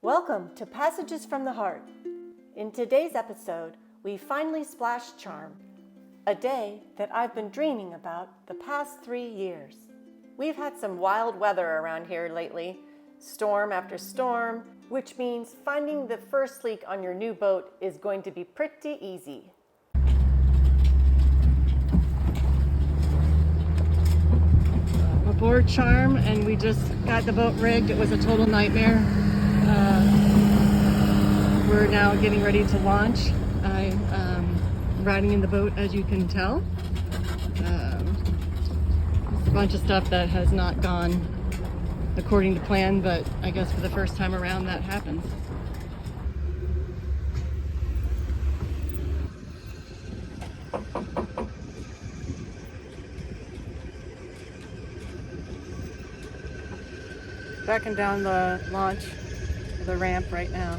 Welcome to Passages from the Heart. In today's episode, we finally splashed Charm, a day that I've been dreaming about the past 3 years. We've had some wild weather around here lately, storm after storm, which means finding the first leak on your new boat is going to be pretty easy. Aboard Charm, and we just got the boat rigged. It was a total nightmare. We're now getting ready to launch. I'm riding in the boat, as you can tell. It's a bunch of stuff that has not gone according to plan, but I guess for the first time around that happens. Backing down the launch, the ramp right now.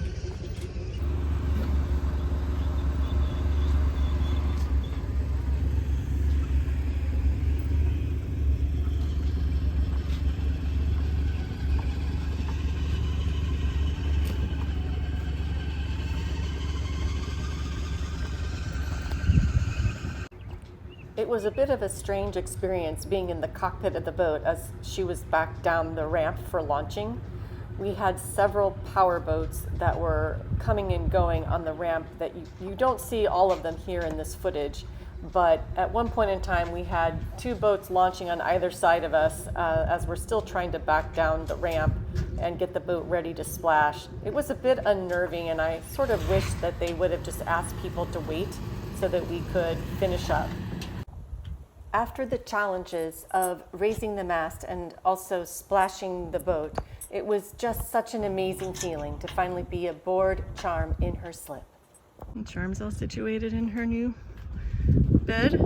It was a bit of a strange experience being in the cockpit of the boat as she was back down the ramp for launching. We had several power boats that were coming and going on the ramp that you don't see all of them here in this footage, but at one point in time we had 2 boats launching on either side of us as we're still trying to back down the ramp and get the boat ready to splash. It was a bit unnerving, and I sort of wished that they would have just asked people to wait so that we could finish up. After the challenges of raising the mast and also splashing the boat, it was just such an amazing feeling to finally be aboard Charm in her slip. And Charm's all situated in her new bed.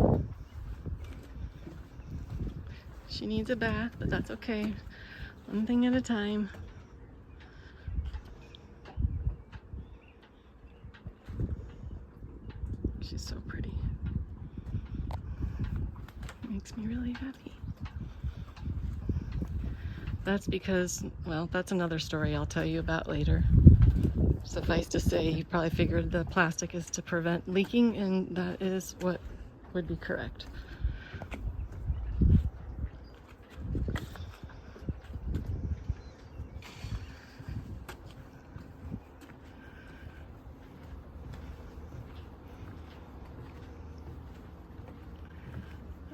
She needs a bath, but that's okay. One thing at a time. She's so pretty. Makes me really happy. That's because, well, that's another story I'll tell you about later. Suffice to say, you probably figured the plastic is to prevent leaking, and that is what would be correct.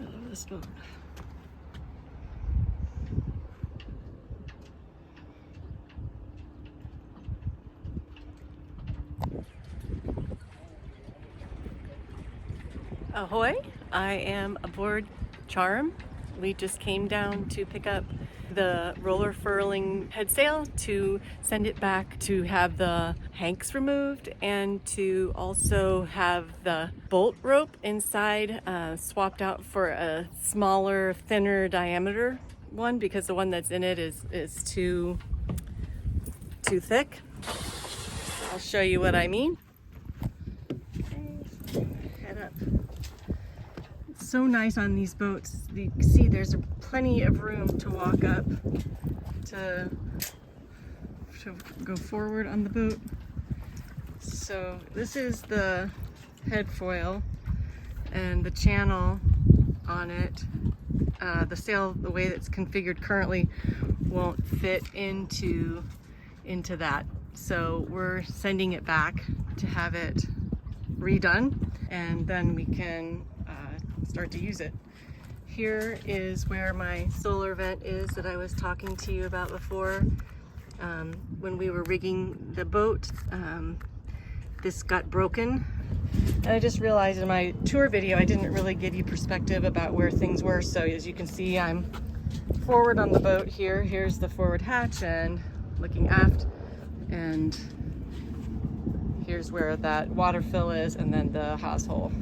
I love this boat. Ahoy! I am aboard Charm. We just came down to pick up the roller furling head sail to send it back to have the hanks removed and to also have the bolt rope inside swapped out for a smaller, thinner diameter one because the one that's in it is too thick. I'll show you what I mean. Head up. So nice on these boats. You can see there's plenty of room to walk up to go forward on the boat. So this is the head foil and the channel on it. The sail, the way it's configured currently, won't fit into that. So we're sending it back to have it redone, and then we can start to use it. Here is where my solar vent is that I was talking to you about before. When we were rigging the boat, this got broken. And I just realized in my tour video I didn't really give you perspective about where things were. So as you can see, I'm forward on the boat here. Here's the forward hatch and looking aft. And here's where that water fill is, and then the hose hole.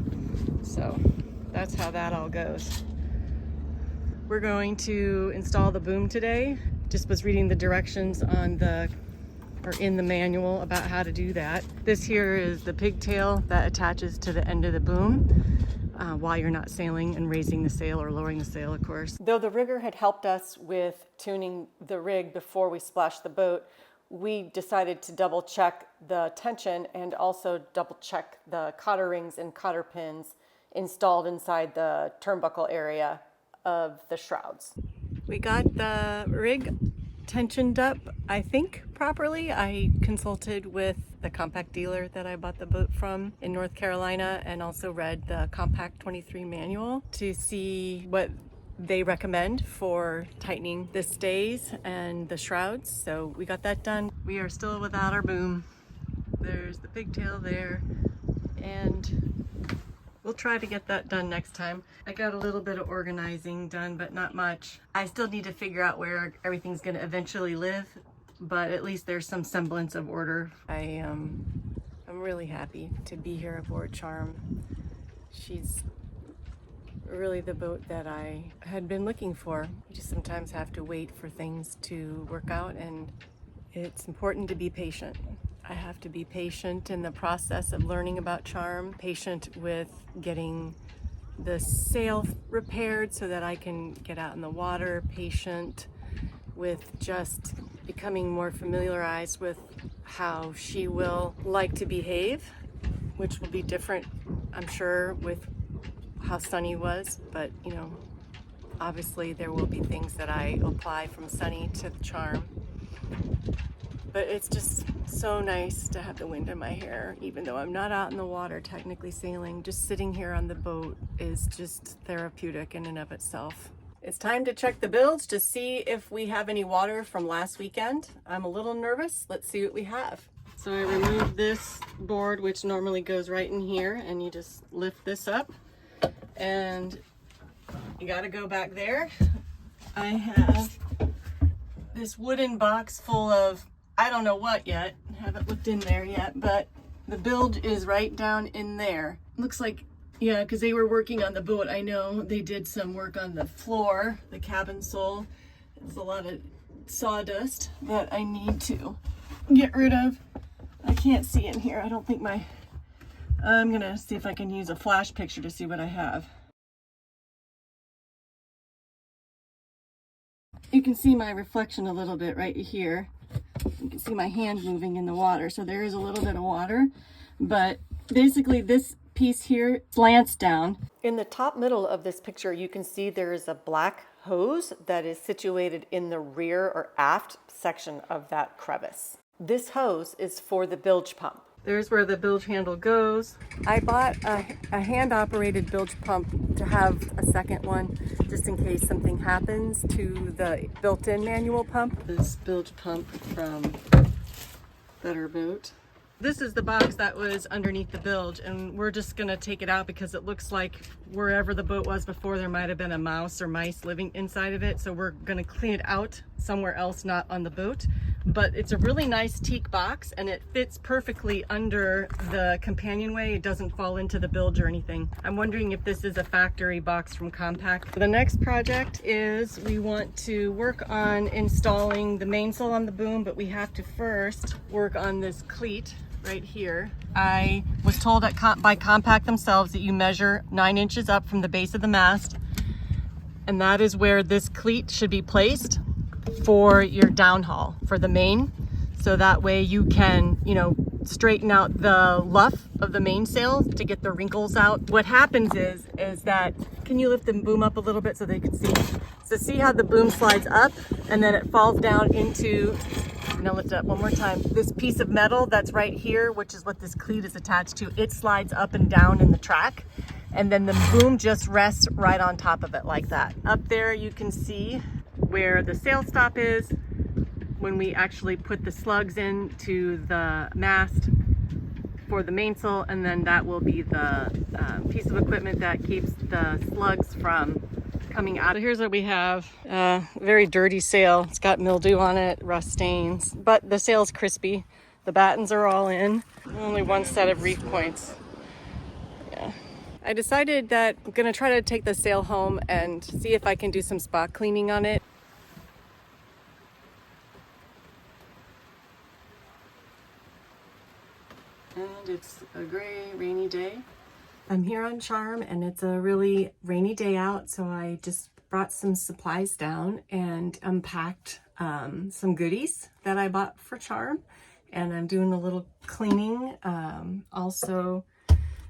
So that's how that all goes. We're going to install the boom today. Just was reading the directions in the manual about how to do that. This here is the pigtail that attaches to the end of the boom while you're not sailing and raising the sail or lowering the sail, of course. Though the rigger had helped us with tuning the rig before we splashed the boat, we decided to double check the tension and also double check the cotter rings and cotter pins installed inside the turnbuckle area of the shrouds. We got the rig tensioned up, I think, properly. I consulted with the Com-Pac dealer that I bought the boat from in North Carolina, and also read the Com-Pac 23 manual to see what they recommend for tightening the stays and the shrouds. So we got that done. We are still without our boom. There's the pigtail there, and we'll try to get that done next time. I got a little bit of organizing done, but not much. I still need to figure out where everything's gonna eventually live, but at least there's some semblance of order. I'm really happy to be here aboard Charm. She's really the boat that I had been looking for. You just sometimes have to wait for things to work out, and it's important to be patient. I have to be patient in the process of learning about Charm, patient with getting the sail repaired so that I can get out in the water, patient with just becoming more familiarized with how she will like to behave, which will be different, I'm sure, with how Sunny was, but you know, obviously there will be things that I apply from Sunny to Charm. But it's just so nice to have the wind in my hair, even though I'm not out in the water technically sailing. Just sitting here on the boat is just therapeutic in and of itself. It's time to check the bilge to see if we have any water from last weekend. I'm a little nervous. Let's see what we have. So I removed this board, which normally goes right in here, and you just lift this up and you got to go back there. I have this wooden box full of I don't know what yet, haven't looked in there yet, but the bilge is right down in there. Looks like, yeah, because they were working on the boat. I know they did some work on the floor, the cabin sole. There's a lot of sawdust that I need to get rid of. I can't see in here. I don't think I'm gonna see if I can use a flash picture to see what I have. You can see my reflection a little bit right here. You can see my hand moving in the water, so there is a little bit of water, but basically this piece here slants down. In the top middle of this picture, you can see there is a black hose that is situated in the rear or aft section of that crevice. This hose is for the bilge pump. There's where the bilge handle goes. I bought a hand-operated bilge pump to have a second one, just in case something happens to the built-in manual pump. This bilge pump from Better Boat. This is the box that was underneath the bilge, and we're just gonna take it out because it looks like wherever the boat was before, there might have been a mouse or mice living inside of it. So we're gonna clean it out somewhere else, not on the boat. But it's a really nice teak box, and it fits perfectly under the companionway. It doesn't fall into the bilge or anything. I'm wondering if this is a factory box from Com-Pac. The next project is we want to work on installing the mainsail on the boom, but we have to first work on this cleat right here. I was told by Com-Pac themselves that you measure 9 inches up from the base of the mast, and that is where this cleat should be placed for your downhaul for the main, so that way you can, you know, straighten out the luff of the mainsail to get the wrinkles out. What happens is that, can you lift the boom up a little bit so they can see? So see how the boom slides up and then it falls down into, I'm gonna lift it up one more time, this piece of metal that's right here, which is what this cleat is attached to. It slides up and down in the track, and then the boom just rests right on top of it like that. Up there you can see where the sail stop is when we actually put the slugs into the mast for the mainsail, and then that will be the piece of equipment that keeps the slugs from coming out. So here's what we have. Very dirty sail. It's got mildew on it, rust stains, but the sail's crispy. The battens are all in. Only one set of reef points. Yeah. I decided that I'm gonna try to take the sail home and see if I can do some spot cleaning on it. And it's a gray, rainy day. I'm here on Charm, and it's a really rainy day out, so I just brought some supplies down and unpacked some goodies that I bought for Charm, and I'm doing a little cleaning also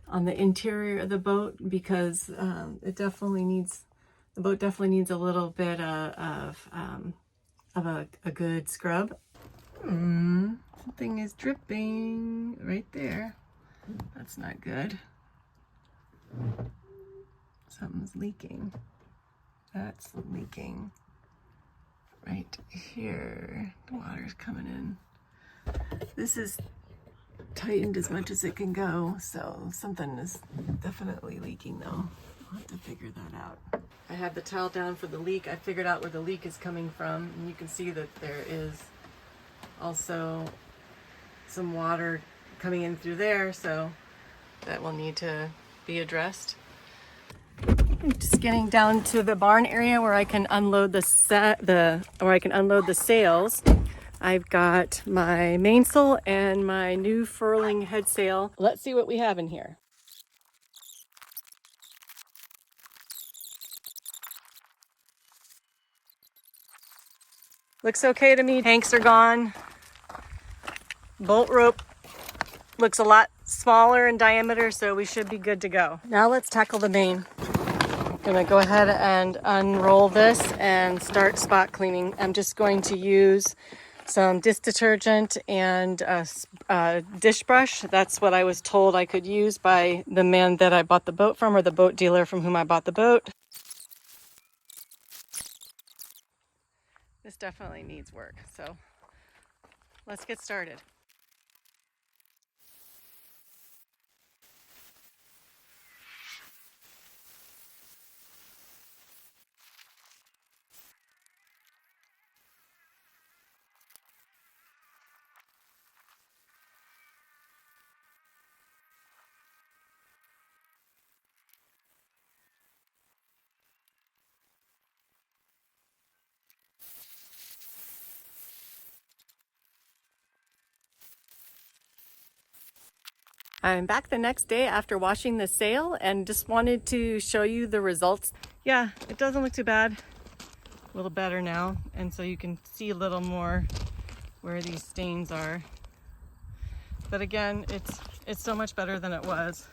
on the interior of the boat, because the boat definitely needs a little bit of a good scrub. Something is dripping right there. That's not good. Something's leaking. That's leaking right here. The water's coming in. This is tightened as much as it can go, so something is definitely leaking though. I'll have to figure that out. I have the towel down for the leak. I figured out where the leak is coming from, and you can see that there is also some water coming in through there, so that will need to be addressed. I'm just getting down to the barn area where I can unload the sails. I've got my mainsail and my new furling head sail. Let's see what we have in here. Looks okay to me. Hanks are gone. Bolt rope looks a lot smaller in diameter, so we should be good to go. Now let's tackle the main. I'm gonna go ahead and unroll this and start spot cleaning. I'm just going to use some dish detergent and a dish brush. That's what I was told I could use by the man that I bought the boat from, or the boat dealer from whom I bought the boat. This definitely needs work, so let's get started. I'm back the next day after washing the sail and just wanted to show you the results. Yeah, it doesn't look too bad. A little better now, and so you can see a little more where these stains are. But again, it's so much better than it was.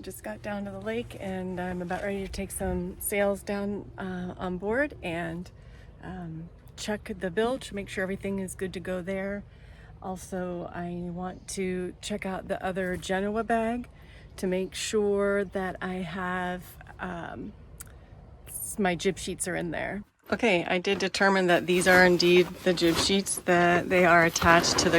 Just got down to the lake and I'm about ready to take some sails down on board and check the bilge, make sure everything is good to go there. Also, I want to check out the other Genoa bag to make sure that I have my jib sheets are in there. Okay, I did determine that these are indeed the jib sheets, that they are attached to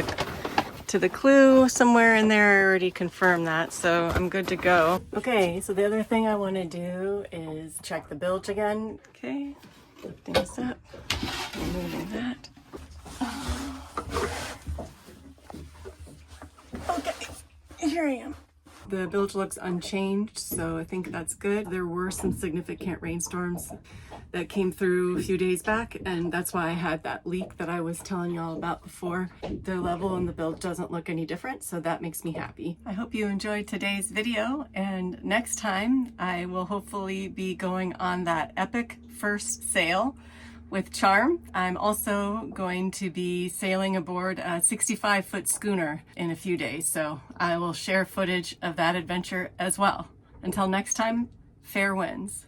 the clue somewhere in there. I already confirmed that, so I'm good to go. Okay, so the other thing I want to do is check the bilge again. Okay, lifting this up, removing that. Okay, here I am. The bilge looks unchanged, so I think that's good. There were some significant rainstorms that came through a few days back, and that's why I had that leak that I was telling you all about before. The level in the bilge doesn't look any different, so that makes me happy. I hope you enjoyed today's video, and next time I will hopefully be going on that epic first sail with Charm. I'm also going to be sailing aboard a 65-foot schooner in a few days, so I will share footage of that adventure as well. Until next time, fair winds.